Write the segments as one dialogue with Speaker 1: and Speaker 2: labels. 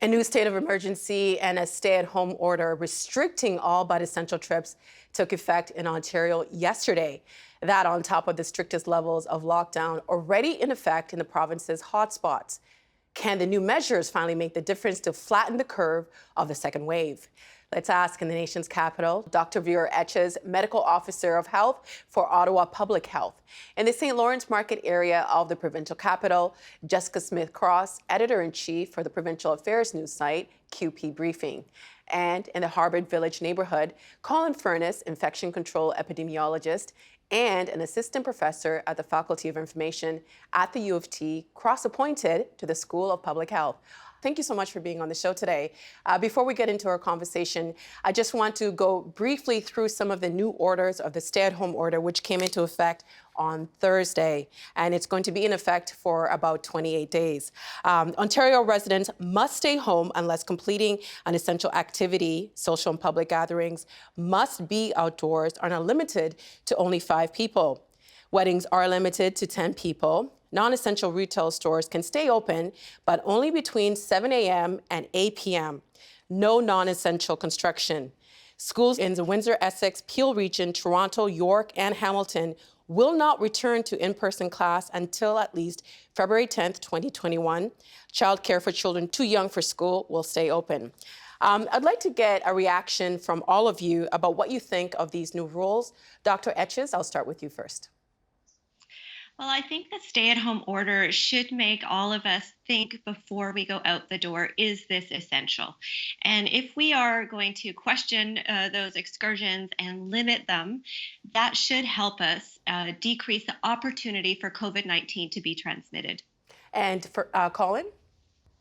Speaker 1: A new state of emergency and a stay-at-home order restricting all but essential trips took effect in Ontario yesterday. That on top of the strictest levels of lockdown already in effect in the province's hotspots. Can the new measures finally make the difference to flatten the curve of the second wave? Let's ask in the nation's capital, Dr. Vera Etches, Medical Officer of Health for Ottawa Public Health. In the St. Lawrence Market area of the provincial capital, Jessica Smith-Cross, Editor-in-Chief for the Provincial Affairs news site, QP Briefing. And in the Harvard Village neighborhood, Colin Furness, Infection Control Epidemiologist, and an assistant professor at the Faculty of Information at the U of T, cross-appointed to the School of Public Health. Thank you so much for being on the show today. Before we get into our conversation, I just want to go briefly through some of the new orders of the stay-at-home order, which came into effect on Thursday, and it's going to be in effect for about 28 days. Ontario residents must stay home unless completing an essential activity. Social and public gatherings must be outdoors and are limited to only 5 people. Weddings are limited to 10 people. Non-essential retail stores can stay open, but only between 7 a.m. and 8 p.m. No non-essential construction. Schools in the Windsor-Essex, Peel region, Toronto, York, and Hamilton will not return to in-person class until at least February 10th, 2021. Childcare for children too young for school will stay open. I'd like to get a reaction from all of you about what you think of these new rules. Dr. Etches, I'll start with you first.
Speaker 2: Well, I think the stay-at-home order should make all of us think before we go out the door, is this essential? And if we are going to question those excursions and limit them, that should help us decrease the opportunity for COVID-19 to be transmitted.
Speaker 1: And for Colin?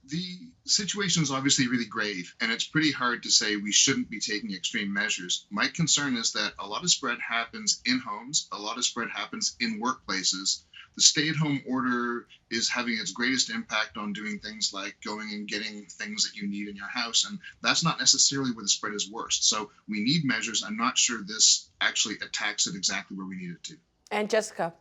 Speaker 3: The situation is obviously really grave, and it's pretty hard to say we shouldn't be taking extreme measures. My concern is that a lot of spread happens in homes, a lot of spread happens in workplaces. The stay-at-home order is having its greatest impact on doing things like going and getting things that you need in your house, and that's not necessarily where the spread is worst. So we need measures. I'm not sure this actually attacks it exactly where we need it to.
Speaker 1: And Jessica?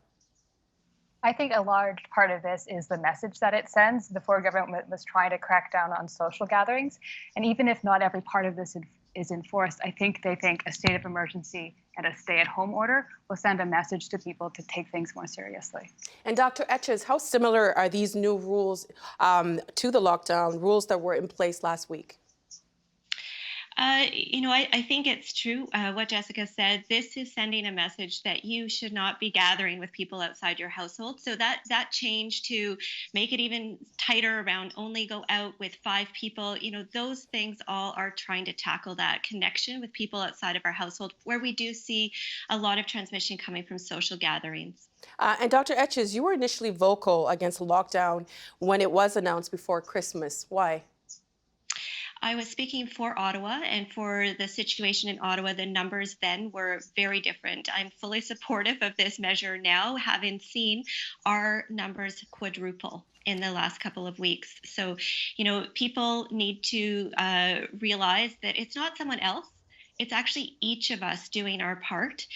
Speaker 4: I think a large part of this is the message that it sends. The Ford government was trying to crack down on social gatherings. And even if not every part of this is enforced, I think they think a state of emergency and a stay-at-home order will send a message to people to take things more seriously.
Speaker 1: And Dr. Etches, how similar are these new rules to the lockdown rules that were in place last week?
Speaker 2: I think it's true what Jessica said. This is sending a message that you should not be gathering with people outside your household. So that change to make it even tighter around only go out with 5 people, those things all are trying to tackle that connection with people outside of our household, where we do see a lot of transmission coming from social gatherings.
Speaker 1: And Dr. Etches, you were initially vocal against lockdown when it was announced before Christmas. Why?
Speaker 2: I was speaking for Ottawa, and for the situation in Ottawa, the numbers then were very different. I'm fully supportive of this measure now, having seen our numbers quadruple in the last couple of weeks. So, people need to realize that it's not someone else. It's actually each of us doing our part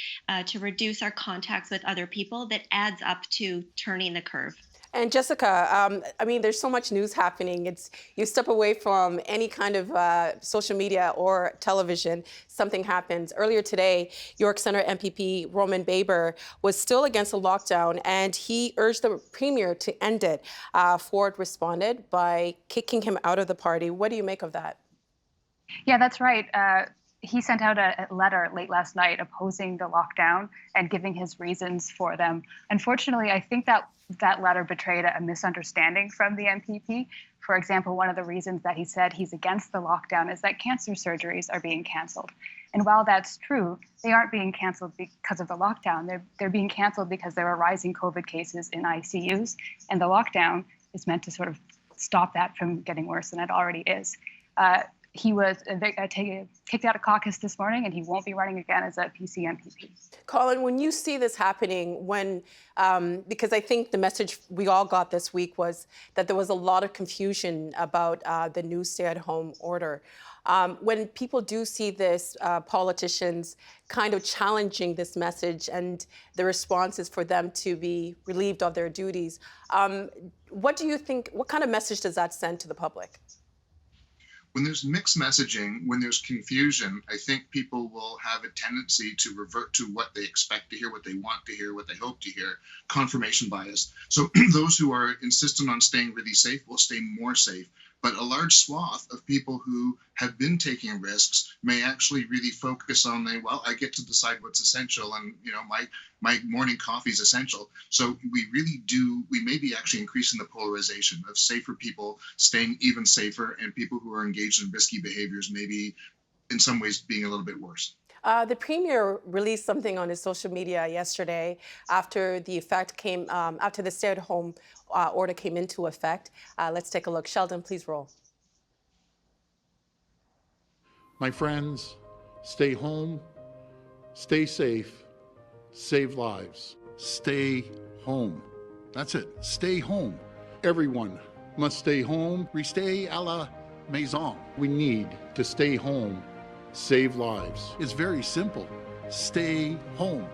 Speaker 2: to reduce our contacts with other people that adds up to turning the curve.
Speaker 1: And Jessica, there's so much news happening. You step away from any kind of social media or television, something happens. Earlier today, York Centre MPP Roman Baber was still against the lockdown, and he urged the Premier to end it. Ford responded by kicking him out of the party. What do you make of that?
Speaker 4: Yeah, that's right. He sent out a letter late last night opposing the lockdown and giving his reasons for them. Unfortunately, I think that letter betrayed a misunderstanding from the MPP. For example, one of the reasons that he said he's against the lockdown is that cancer surgeries are being canceled. And while that's true, they aren't being canceled because of the lockdown. They're being canceled because there are rising COVID cases in ICUs, and the lockdown is meant to sort of stop that from getting worse than it already is. He was kicked out of caucus this morning, and he won't be running again as a PC MPP.
Speaker 1: Colin, when you see this happening, because I think the message we all got this week was that there was a lot of confusion about the new stay-at-home order. When people do see this, politicians kind of challenging this message and the response is for them to be relieved of their duties, what do you think, what kind of message does that send to the public?
Speaker 3: When there's mixed messaging, when there's confusion, I think people will have a tendency to revert to what they expect to hear, what they want to hear, what they hope to hear, confirmation bias. So those who are insistent on staying really safe will stay more safe. But a large swath of people who have been taking risks may actually really focus on well, I get to decide what's essential, and my morning coffee is essential. So we may be actually increasing the polarization of safer people staying even safer, and people who are engaged in risky behaviors maybe in some ways being a little bit worse.
Speaker 1: The premier released something on his social media yesterday after after the stay-at-home order came into effect. Let's take a look. Sheldon, please roll.
Speaker 5: My friends, stay home, stay safe, save lives. Stay home. That's it. Stay home. Everyone must stay home. Restez à la maison. We need to stay home. Save lives. It's very simple. Stay home.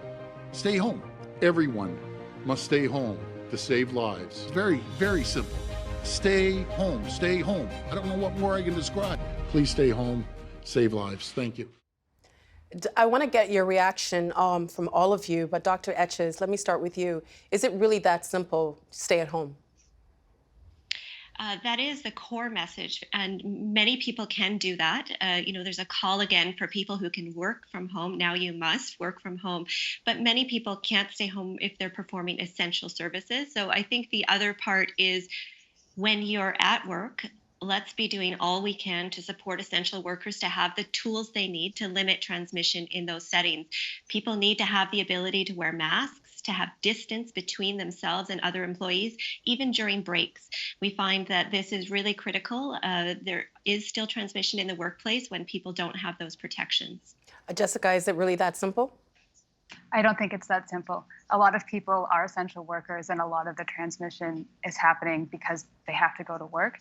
Speaker 5: Stay home. Everyone must stay home to save lives. It's very, very simple. Stay home. Stay home. I don't know what more I can describe. Please stay home. Save lives. Thank you.
Speaker 1: I want to get your reaction from all of you, but Dr. Etches, let me start with you. Is it really that simple? Stay at home.
Speaker 2: That is the core message, and many people can do that. There's a call again for people who can work from home. Now you must work from home, but many people can't stay home if they're performing essential services. So I think the other part is when you're at work, let's be doing all we can to support essential workers to have the tools they need to limit transmission in those settings. People need to have the ability to wear masks, to have distance between themselves and other employees, even during breaks. We find that this is really critical. There is still transmission in the workplace when people don't have those protections.
Speaker 1: Jessica, is it really that simple?
Speaker 4: I don't think it's that simple. A lot of people are essential workers, and a lot of the transmission is happening because they have to go to work.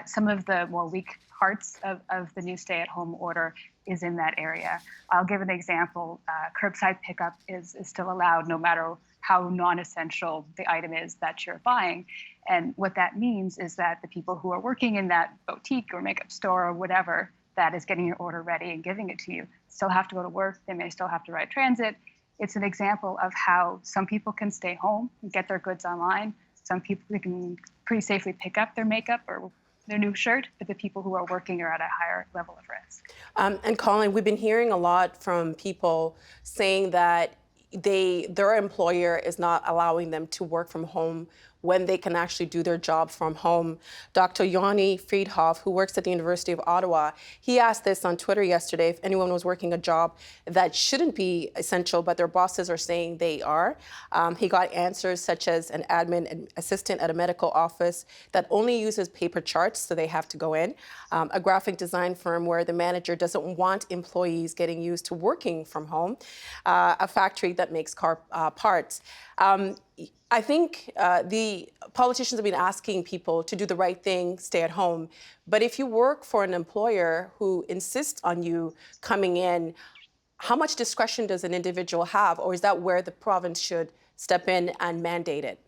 Speaker 4: Some of the more weak parts of the new stay-at-home order is in that area. I'll give an example. Curbside pickup is still allowed no matter how non-essential the item is that you're buying. And what that means is that the people who are working in that boutique or makeup store or whatever that is getting your order ready and giving it to you still have to go to work. They may still have to ride transit. It's an example of how some people can stay home and get their goods online. Some people can pretty safely pick up their makeup or their new shirt, but the people who are working are at a higher level of risk.
Speaker 1: And Colin, we've been hearing a lot from people saying that their employer is not allowing them to work from home when they can actually do their job from home. Dr. Yoni Friedhoff, who works at the University of Ottawa, he asked this on Twitter yesterday if anyone was working a job that shouldn't be essential, but their bosses are saying they are. He got answers such as an admin and assistant at a medical office that only uses paper charts, so they have to go in. A graphic design firm where the manager doesn't want employees getting used to working from home. A factory that makes car parts. I think the politicians have been asking people to do the right thing, stay at home. But if you work for an employer who insists on you coming in, how much discretion does an individual have? Or is that where the province should step in and mandate it?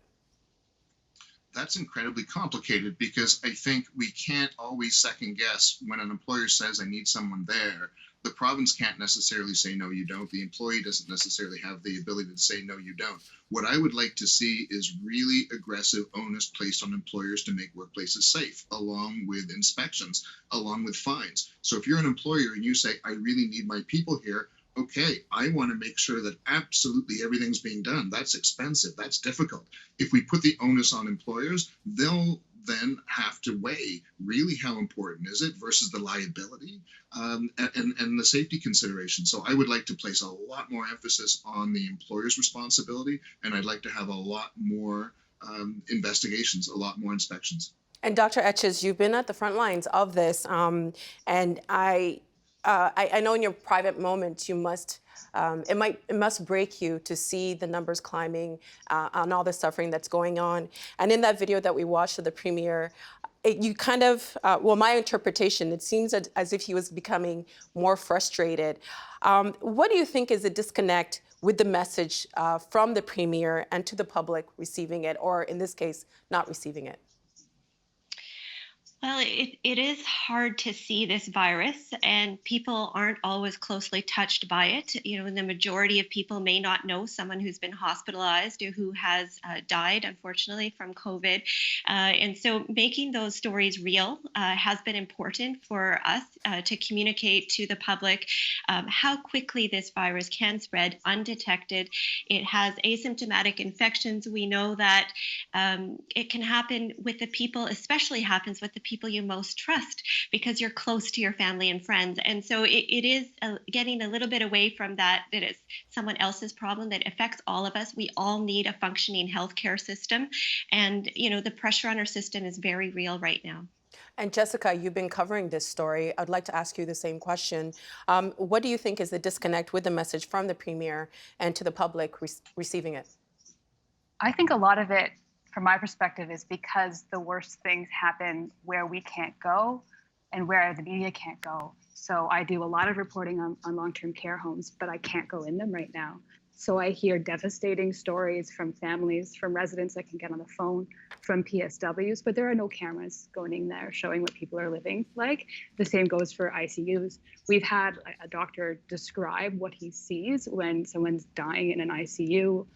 Speaker 3: That's incredibly complicated because I think we can't always second guess when an employer says, I need someone there. The province can't necessarily say, no, you don't. The employee doesn't necessarily have the ability to say, no, you don't. What I would like to see is really aggressive onus placed on employers to make workplaces safe, along with inspections, along with fines. So if you're an employer and you say, I really need my people here, okay, I want to make sure that absolutely everything's being done. That's expensive. That's difficult. If we put the onus on employers, they'll then have to weigh really how important is it versus the liability and the safety consideration. So I would like to place a lot more emphasis on the employer's responsibility, and I'd like to have a lot more investigations, a lot more inspections.
Speaker 1: And Dr. Etches, you've been at the front lines of this, and I know in your private moments you must, it must break you to see the numbers climbing on all the suffering that's going on. And in that video that we watched of the premier, you kind of, my interpretation, it seems as if he was becoming more frustrated. What do you think is the disconnect with the message from the premier and to the public receiving it, or in this case, not receiving it?
Speaker 2: Well, it is hard to see this virus, and people aren't always closely touched by it. You know, the majority of people may not know someone who's been hospitalized or who has died, unfortunately, from COVID. And so making those stories real has been important for us to communicate to the public how quickly this virus can spread undetected. It has asymptomatic infections. We know that it can happen with the people, especially happens with the people you most trust because you're close to your family and friends. And so it is getting a little bit away from that it's someone else's problem that affects all of us. We all need a functioning healthcare system. And, you know, the pressure on our system is very real right now.
Speaker 1: And Jessica, you've been covering this story. I'd like to ask you the same question. What do you think is the disconnect with the message from the premier and to the public receiving it?
Speaker 4: I think a lot of it, from my perspective, is because the worst things happen where we can't go and where the media can't go. So I do a lot of reporting on long-term care homes, but I can't go in them right now. So I hear devastating stories from families, from residents I can get on the phone, from PSWs, but there are no cameras going in there showing what people are living like. The same goes for ICUs. We've had a doctor describe what he sees when someone's dying in an ICU,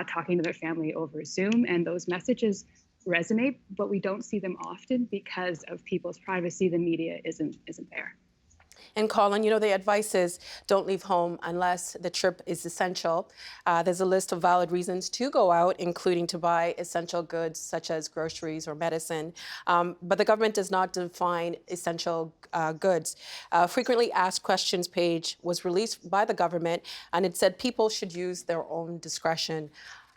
Speaker 4: talking to their family over Zoom, and those messages resonate, but we don't see them often because of people's privacy. The media isn't there.
Speaker 1: And Colin, you know, the advice is don't leave home unless the trip is essential. There's a list of valid reasons to go out, including to buy essential goods such as groceries or medicine. But the government does not define essential goods. Frequently asked questions page was released by the government, and it said people should use their own discretion.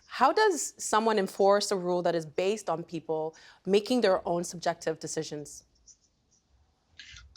Speaker 1: How does someone enforce a rule that is based on people making their own subjective decisions?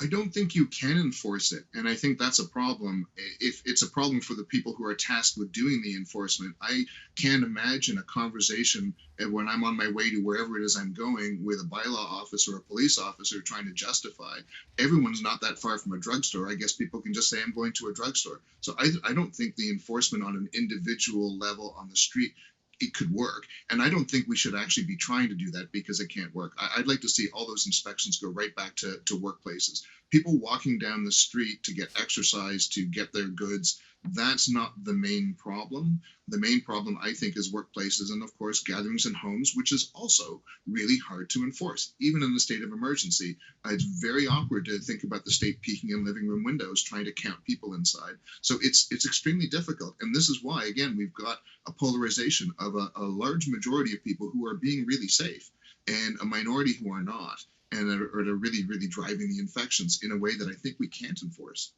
Speaker 3: I don't think you can enforce it. And I think that's a problem. If it's a problem for the people who are tasked with doing the enforcement, I can't imagine a conversation when I'm on my way to wherever it is I'm going with a bylaw officer or a police officer trying to justify. Everyone's not that far from a drugstore. I guess people can just say, I'm going to a drugstore. So I don't think the enforcement on an individual level on the street it could work. And I don't think we should actually be trying to do that because it can't work. I'd like to see all those inspections go right back to workplaces. People walking down the street to get exercise, to get their goods, that's not the main problem. The main problem, I think, is workplaces and, of course, gatherings in homes, which is also really hard to enforce, even in the state of emergency. It's very awkward to think about the state peeking in living room windows trying to count people inside. So it's extremely difficult. And this is why, again, we've got a polarization of a large majority of people who are being really safe and a minority who are not, and are really, really driving the infections in a way that I think we can't enforce.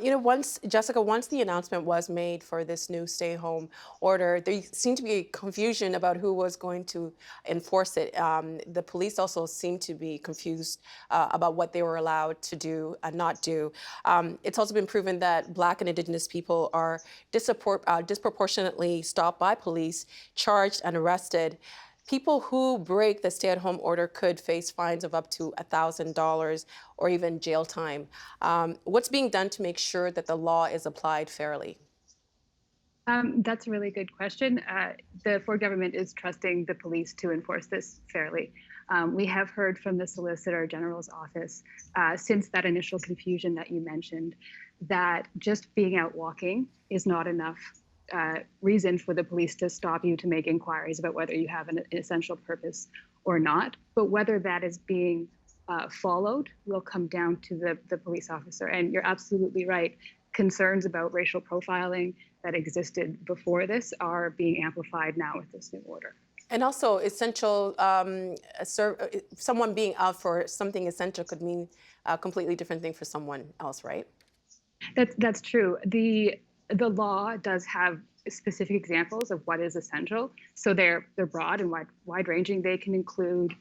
Speaker 1: You know, once the announcement was made for this new stay-home order, there seemed to be confusion about who was going to enforce it. The police also seemed to be confused about what they were allowed to do and not do. It's also been proven that Black and Indigenous people are disproportionately stopped by police, charged and arrested. People who break the stay-at-home order could face fines of up to $1,000 or even jail time. What's being done to make sure that the law is applied fairly?
Speaker 4: That's a really good question. The Ford government is trusting the police to enforce this fairly. We have heard from the Solicitor General's office since that initial confusion that you mentioned that just being out walking is not enough reason for the police to stop you to make inquiries about whether you have an essential purpose or not. But whether that is being followed will come down to the police officer. And you're absolutely right. Concerns about racial profiling that existed before this are being amplified now with this new order.
Speaker 1: And also, essential, someone being out for something essential could mean a completely different thing for someone else, right?
Speaker 4: That's true. The law does have specific examples of what is essential. So they're broad and wide-ranging. They can include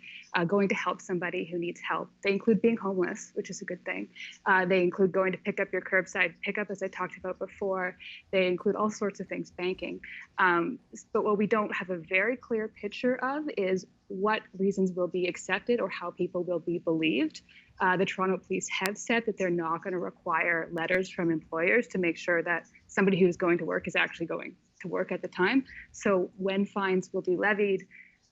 Speaker 4: going to help somebody who needs help. They include being homeless, which is a good thing. They include going to pick up your curbside pickup, as I talked about before. They include all sorts of things, banking. But what we don't have a very clear picture of is what reasons will be accepted or how people will be believed. The Toronto Police have said that they're not going to require letters from employers to make sure that somebody who's going to work is actually going to work at the time. So when fines will be levied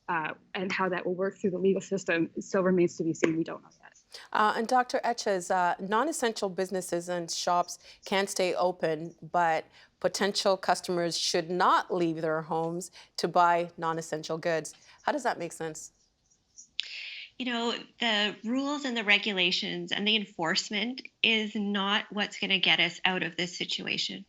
Speaker 4: and how that will work through the legal system still remains to be seen. We don't know yet.
Speaker 1: And Dr. Etches, non-essential businesses and shops can stay open, but potential customers should not leave their homes to buy non-essential goods. How does that make sense?
Speaker 2: You know, the rules and the regulations and the enforcement is not what's going to get us out of this situation,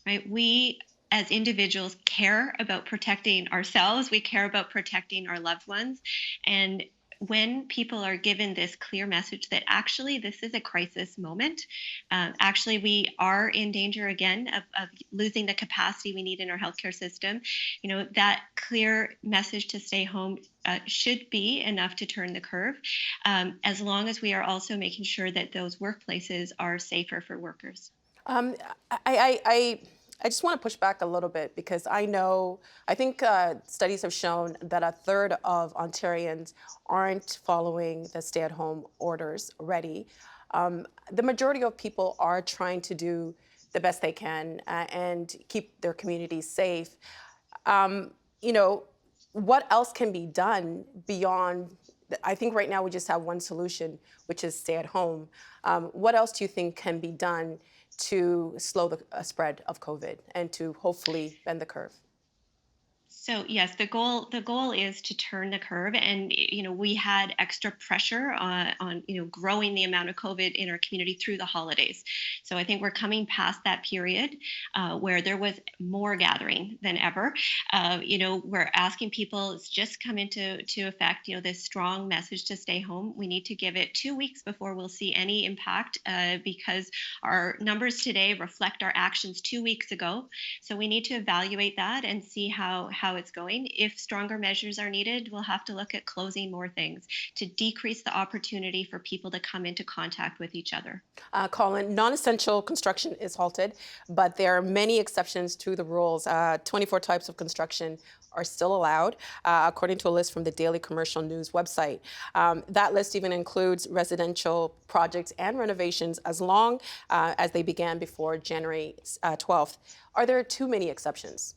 Speaker 2: right? We as individuals care about protecting ourselves, we care about protecting our loved ones. And when people are given this clear message that actually this is a crisis moment, actually we are in danger again of losing the capacity we need in our healthcare system, you know, that clear message to stay home should be enough to turn the curve, as long as we are also making sure that those workplaces are safer for workers.
Speaker 1: Um, I just want to push back a little bit because I think studies have shown that a third of Ontarians aren't following the stay-at-home orders already. The majority of people are trying to do the best they can and keep their communities safe. Um, you know, what else can be done beyond? I think right now we just have one solution, which is stay at home. What else do you think can be done to slow the spread of COVID and to hopefully bend the curve?
Speaker 2: So yes, the goal is to turn the curve, and you know we had extra pressure on you know growing the amount of COVID in our community through the holidays. So I think we're coming past that period where there was more gathering than ever. You know we're asking people it's just come into effect. You know this strong message to stay home. We need to give it 2 weeks before we'll see any impact because our numbers today reflect our actions 2 weeks ago. So we need to evaluate that and see how it's going. If stronger measures are needed, we'll have to look at closing more things to decrease the opportunity for people to come into contact with each other.
Speaker 1: Colin, non-essential construction is halted, but there are many exceptions to the rules. 24 types of construction are still allowed, according to a list from the Daily Commercial News website. That list even includes residential projects and renovations as long as they began before January 12th. Are there too many exceptions?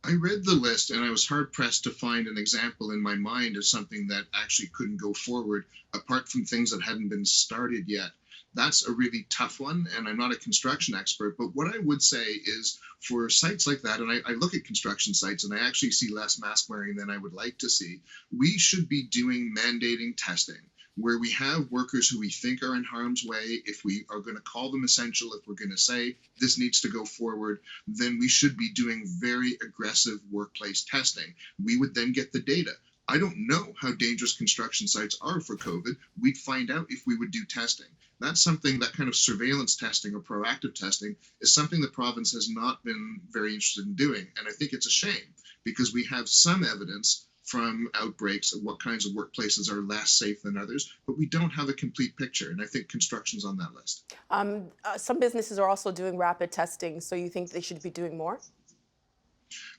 Speaker 3: I read the list and I was hard pressed to find an example in my mind of something that actually couldn't go forward apart from things that hadn't been started yet. That's a really tough one, and I'm not a construction expert, but what I would say is for sites like that, and I look at construction sites and I actually see less mask wearing than I would like to see, we should be doing mandating testing where we have workers who we think are in harm's way. If we are going to call them essential, if we're going to say this needs to go forward, then we should be doing very aggressive workplace testing. We would then get the data. I don't know how dangerous construction sites are for COVID. We'd find out if we would do testing. That's something, that kind of surveillance testing or proactive testing is something the province has not been very interested in doing. And I think it's a shame because we have some evidence from outbreaks of what kinds of workplaces are less safe than others, but we don't have a complete picture. And I think construction's on that list.
Speaker 1: Some businesses are also doing rapid testing, so you think they should be doing more?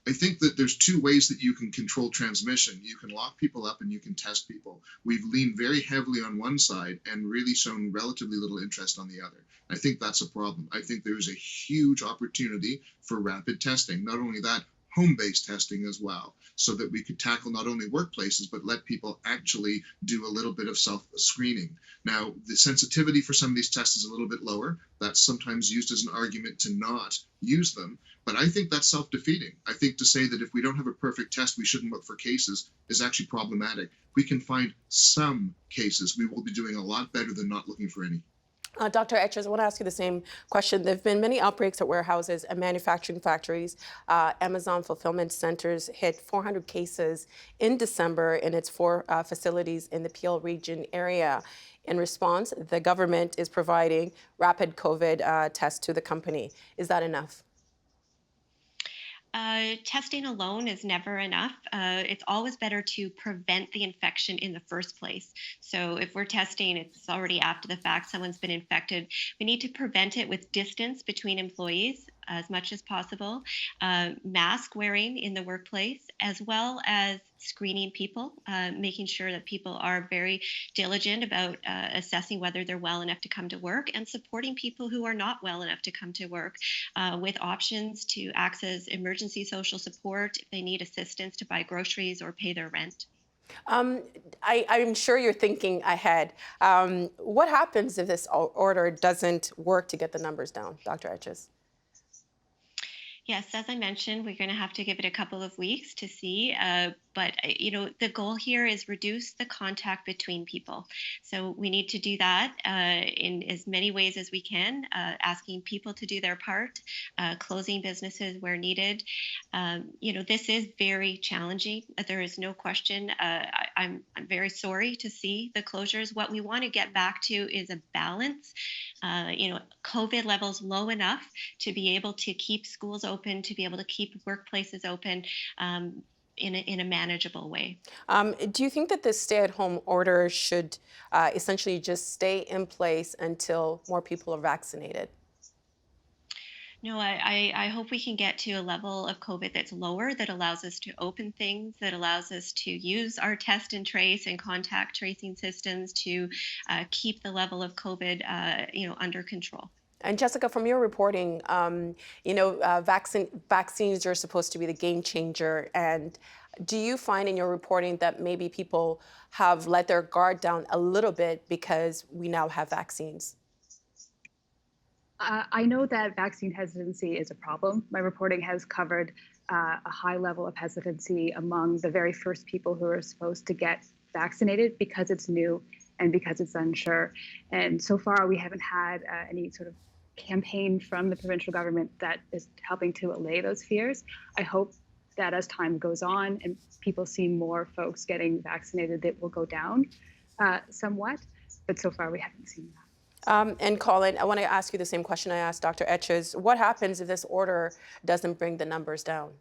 Speaker 3: I think that there's two ways that you can control transmission. You can lock people up and you can test people. We've leaned very heavily on one side and really shown relatively little interest on the other. I think that's a problem. I think there's a huge opportunity for rapid testing. Not only that, home-based testing as well, so that we could tackle not only workplaces, but let people actually do a little bit of self-screening. Now, the sensitivity for some of these tests is a little bit lower. That's sometimes used as an argument to not use them, but I think that's self-defeating. I think to say that if we don't have a perfect test, we shouldn't look for cases is actually problematic. We can find some cases. We will be doing a lot better than not looking for any.
Speaker 1: Dr. Etchers, I want to ask you the same question. There have been many outbreaks at warehouses and manufacturing factories. Amazon fulfillment centers hit 400 cases in December in its four facilities in the Peel region area. In response, the government is providing rapid COVID tests to the company. Is that enough?
Speaker 2: Testing alone is never enough. It's always better to prevent the infection in the first place. So if we're testing, it's already after the fact, someone's been infected. We need to prevent it with distance between employees as much as possible, mask wearing in the workplace, as well as screening people, making sure that people are very diligent about assessing whether they're well enough to come to work and supporting people who are not well enough to come to work with options to access emergency social support if they need assistance to buy groceries or pay their rent.
Speaker 1: Um, I'm sure you're thinking ahead. What happens if this order doesn't work to get the numbers down, Dr. Etches?
Speaker 2: Yes, as I mentioned, we're going to have to give it a couple of weeks to see. But the goal here is reduce the contact between people. So we need to do that in as many ways as we can, asking people to do their part, closing businesses where needed. This is very challenging. There is no question. I'm very sorry to see the closures. What we want to get back to is a balance. COVID levels low enough to be able to keep schools open, to be able to keep workplaces open in a manageable way.
Speaker 1: Do you think that this stay-at-home order should essentially just stay in place until more people are vaccinated?
Speaker 2: No, I hope we can get to a level of COVID that's lower, that allows us to open things, that allows us to use our test and trace and contact tracing systems to keep the level of COVID, under control.
Speaker 1: And Jessica, from your reporting, vaccines are supposed to be the game changer. And do you find in your reporting that maybe people have let their guard down a little bit because we now have vaccines?
Speaker 4: I know that vaccine hesitancy is a problem. My reporting has covered a high level of hesitancy among the very first people who are supposed to get vaccinated because it's new and because it's unsure. And so far, we haven't had any sort of campaign from the provincial government that is helping to allay those fears. I hope that as time goes on and people see more folks getting vaccinated, it will go down somewhat. But so far, we haven't seen that.
Speaker 1: And Colin, I want to ask you the same question I asked Dr. Etches. What happens if this order doesn't bring the numbers down?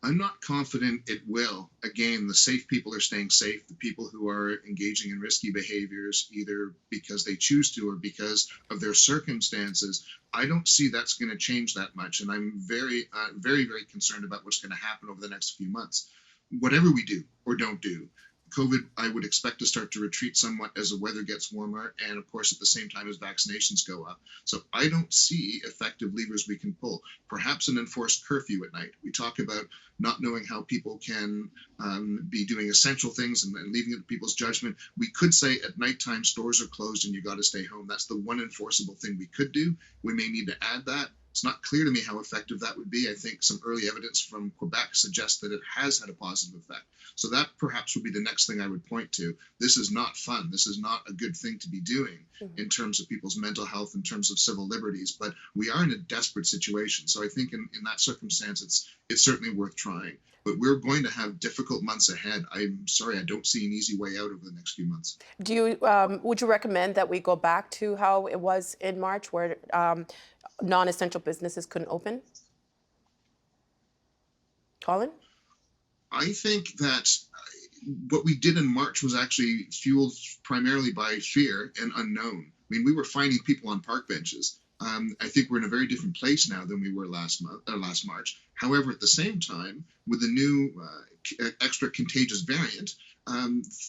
Speaker 3: I'm not confident it will. Again, the safe people are staying safe. The people who are engaging in risky behaviors, either because they choose to or because of their circumstances, I don't see that's going to change that much. And I'm very, very concerned about what's going to happen over the next few months. Whatever we do or don't do, COVID, I would expect to start to retreat somewhat as the weather gets warmer, and of course, at the same time as vaccinations go up. So I don't see effective levers we can pull. Perhaps an enforced curfew at night. We talk about not knowing how people can be doing essential things and leaving it to people's judgment. We could say at nighttime stores are closed and you got to stay home. That's the one enforceable thing we could do. We may need to add that. It's not clear to me how effective that would be. I think some early evidence from Quebec suggests that it has had a positive effect. So that perhaps would be the next thing I would point to. This is not fun. This is not a good thing to be doing in terms of people's mental health, in terms of civil liberties. But we are in a desperate situation. So I think in that circumstance, it's certainly worth trying. But we're going to have difficult months ahead. I'm sorry, I don't see an easy way out over the next few months.
Speaker 1: Would you recommend that we go back to how it was in March, where non-essential businesses couldn't open? Colin?
Speaker 3: I think that what we did in March was actually fueled primarily by fear and unknown. I mean, we were finding people on park benches. I think we're in a very different place now than we were last March. However, at the same time, with the new extra contagious variant,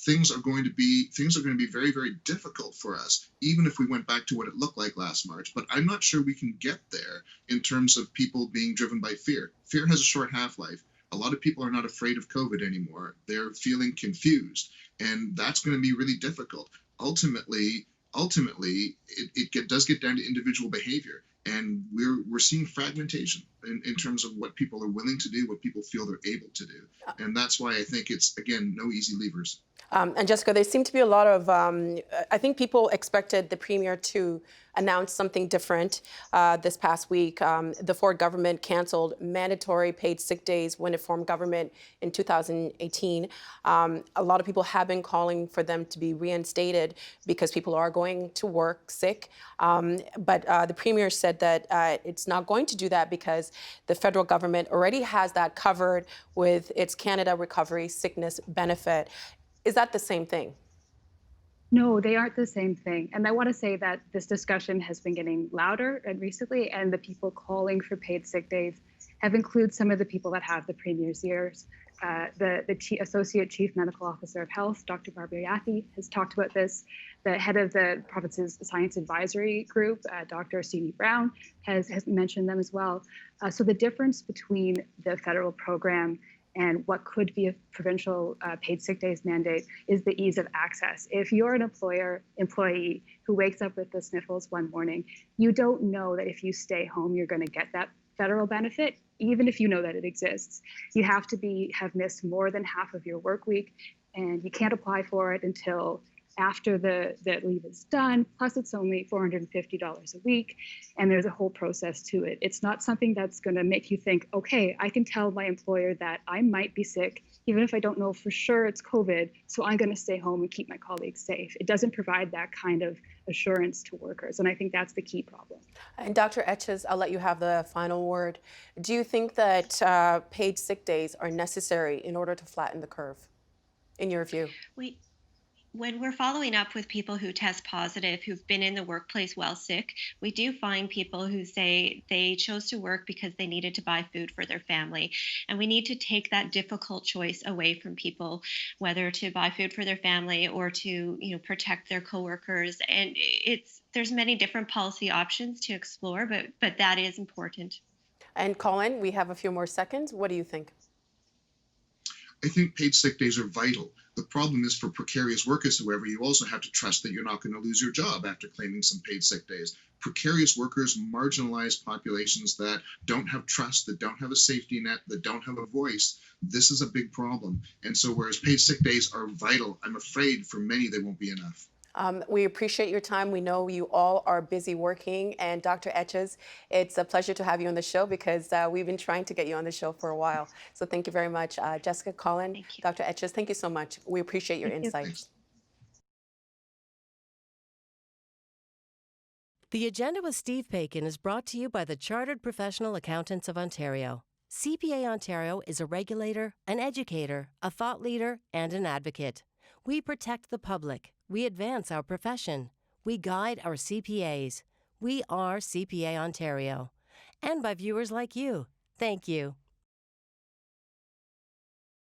Speaker 3: things are going to be very, very difficult for us, even if we went back to what it looked like last March. But I'm not sure we can get there in terms of people being driven by fear. Fear has a short half-life. A lot of people are not afraid of COVID anymore. They're feeling confused, and that's going to be really difficult. Ultimately, it does get down to individual behavior, and we're seeing fragmentation in terms of what people are willing to do, what people feel they're able to do, and that's why I think it's, again, no easy levers.
Speaker 1: And Jessica, there seemed to be a lot of, I think people expected the Premier to announce something different this past week. The Ford government canceled mandatory paid sick days when it formed government in 2018. A lot of people have been calling for them to be reinstated because people are going to work sick. But the Premier said that it's not going to do that because the federal government already has that covered with its Canada Recovery Sickness Benefit. Is that the same thing?
Speaker 4: No, they aren't the same thing. And I want to say that this discussion has been getting louder and recently, and the people calling for paid sick days have included some of the people that have the Premier's ears. The Associate Chief Medical Officer of Health, Dr. Barbara Yathee, has talked about this. The head of the province's Science Advisory Group, Dr. Sini Brown, has mentioned them as well. So the difference between the federal program and what could be a provincial paid sick days mandate is the ease of access. If you're an employee who wakes up with the sniffles one morning, you don't know that if you stay home, you're going to get that federal benefit, even if you know that it exists. You have to have missed more than half of your work week, and you can't apply for it until after the leave is done. Plus, it's only $450 a week, and there's a whole process to it. It's not something that's going to make you think, okay, I can tell my employer that I might be sick, even if I don't know for sure it's COVID, so I'm going to stay home and keep my colleagues safe. It doesn't provide that kind of assurance to workers, and I think that's the key problem.
Speaker 1: And Dr. Etches, I'll let you have the final word. Do you think that paid sick days are necessary in order to flatten the curve, in your view?
Speaker 2: When we're following up with people who test positive, who've been in the workplace while sick, we do find people who say they chose to work because they needed to buy food for their family. And we need to take that difficult choice away from people, whether to buy food for their family or to, protect their coworkers. And there's many different policy options to explore, but that is important.
Speaker 1: And Colin, we have a few more seconds. What do you think?
Speaker 3: I think paid sick days are vital. The problem is for precarious workers, however, you also have to trust that you're not going to lose your job after claiming some paid sick days. Precarious workers, marginalized populations that don't have trust, that don't have a safety net, that don't have a voice, this is a big problem. And so whereas paid sick days are vital, I'm afraid for many they won't be enough.
Speaker 1: We appreciate your time. We know you all are busy working. And Dr. Etches, it's a pleasure to have you on the show because we've been trying to get you on the show for a while. So thank you very much. Jessica, Colin, Dr. Etches, thank you so much. We appreciate your insights.
Speaker 6: The Agenda with Steve Paikin is brought to you by the Chartered Professional Accountants of Ontario. CPA Ontario is a regulator, an educator, a thought leader, and an advocate. We protect the public. We advance our profession. We guide our CPAs. We are CPA Ontario. And by viewers like you. Thank you.